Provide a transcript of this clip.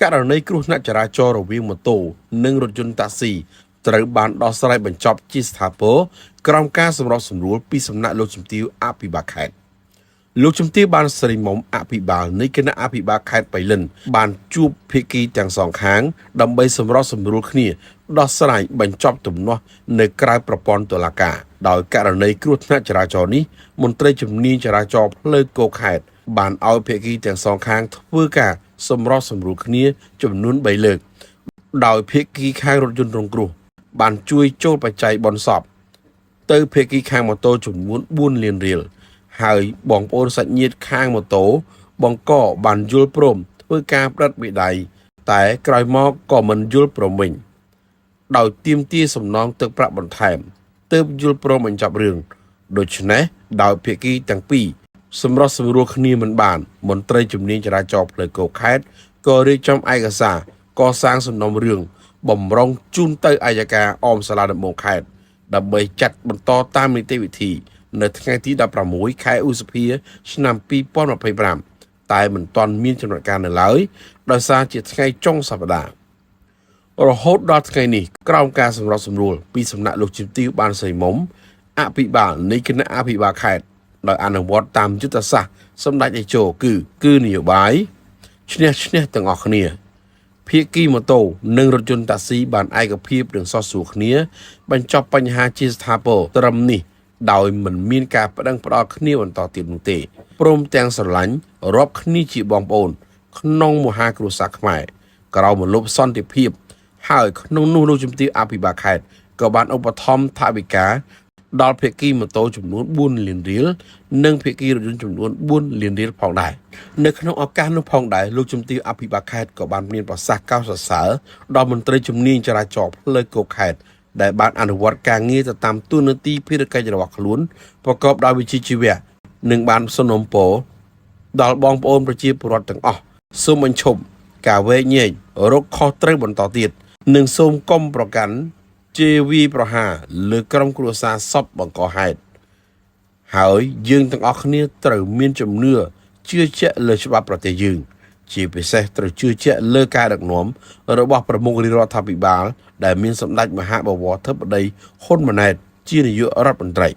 ករណីគ្រោះថ្នាក់ចរាចរណ៍រវាងម៉ូតូនិងរថយន្តតាក់ស៊ីត្រូវបានដោះស្រាយបញ្ចប់ជាស្ថាពរក្រោមការសម្របសម្រួលពីសំណាក់លោកជំទាវអភិបាលខេត្តលោកជំទាវបានស្រីមុំអភិបាលនៃគណៈអភិបាលខេត្តបៃលិនបានជួបភាគីទាំងសងខាងដើម្បីសម្របសម្រួលគ្នាដោះស្រាយបញ្ចប់ទំនាស់នៅក្រៅប្រព័ន្ធតុលាការដោយករណីគ្រោះថ្នាក់ចរាចរណ៍នេះមន្ត្រីជំនាញចរាចរណ៍ផ្លូវគោកខេត្តបានឲ្យភាគីទាំងសងខាងធ្វើការសម្របសម្រួលគ្នាចំនួន3លើកដោយភាគីខាងរថយន្តរងគ្រោះបានជួយចូលបច្ច័យបនសពទៅភាគីខាងម៉ូតូចំនួន4លានរៀលហើយបងប្អូនសាច់ញាតិខាងម៉ូតូបង្កបានយល់ព្រមធ្វើការផ្តិតមេដៃតែក្រោយមកក៏មិនយល់ព្រមវិញដោយទាមទារសំណងទឹកប្រាក់បន្ថែមទើបយល់ព្រមបញ្ចប់រឿងដូច្នេះដោយភាគីទាំងពីរសម្រាប់សម្រួលគ្នាមិនបានមន្ត្រីជំនាញចរាចរណ៍ផ្លូវគោកខេត្តក៏រៀបចំឯកសារកសាងសំណុំរឿងបំរុងជូនទៅអัยការអមសាលាដំបងខេត្តដើម្បីចាត់បន្តតាមនីតិវិធីនៅថ្ងៃទី16ខែឧសភាឆ្នាំ2025តែមិនទាន់មានចំណាត់ការនៅឡើយដោយសារជាថ្ងៃចុងសប្តាហ៍រហូតដល់ថ្ងៃនេះក្រោមការសម្របសម្រួលពីសំណាក់លោកជំទាវបានស្រីមុំអភិបាលនៃគណៈអភិបាលខេត្តដោយអនុវត្តតាមយុទ្ធសាស្ត្រសម្ដេចតេជោគឺនយោបាយឈ្នះទាំងអស់គ្នាភាគីម៉ូតូនិងរថយន្តតាក់ស៊ីបានឯកភាពនិងសោះសួរគ្នាបញ្ចប់បញ្ហាជាស្ថាពរត្រឹមនេះដោយមិនមានការប្តឹងផ្តល់គ្នាបន្តទៀតនោះទេព្រមទាំងស្រឡាញ់រាប់គ្នាជាបងប្អូនក្នុងមហាគ្រួសារខ្មែរក្រោមមលប់សន្តិភាពហើយក្នុងនោះលោកជំទាវអភិបាលខេត្តក៏បានឧបត្ថម្ភថវិកាដល់ភាគីម៉ូតូចំនួន4លានរៀលនិងភាគីរថយន្តចំនួន4លានរៀលផងដែរនៅក្នុងឱកាសនោះផងដែរលោកជំទាវអភិបាលខេត្តក៏បានមានប្រសាសន៍កោតសរសើរដល់មន្ត្រីជំនាញចរាចរណ៍ផ្លូវគោកខេត្តដែលបានអនុវត្តការងារទៅតាមទូនាទីភារកិច្ចរបស់ខ្លួនប្រកបដោយវិជ្ជាជីវៈនិងបានសំណូមពរដល់បងប្អូនប្រជាពលរដ្ឋទាំងអស់សូមបញ្ឈប់ការវែកញែករកខុសត្រូវបន្តទៀតនិងសូមកុំប្រកាន់ជេរវាយប្រហារលើក្រុមគ្រួសារសពបង្កហេតុហើយយើងទាំងអស់គ្នាត្រូវមានជំនឿជឿជាក់លើច្បាប់ប្រទេសយើងជាពិសេសត្រូវជឿជាក់លើការដឹកនាំរបស់ប្រមុខរាជរដ្ឋាភិបាលដែលមានសម្ដេចមហាបវរធិបតីហ៊ុនម៉ាណែតជានាយករដ្ឋមន្ត្រី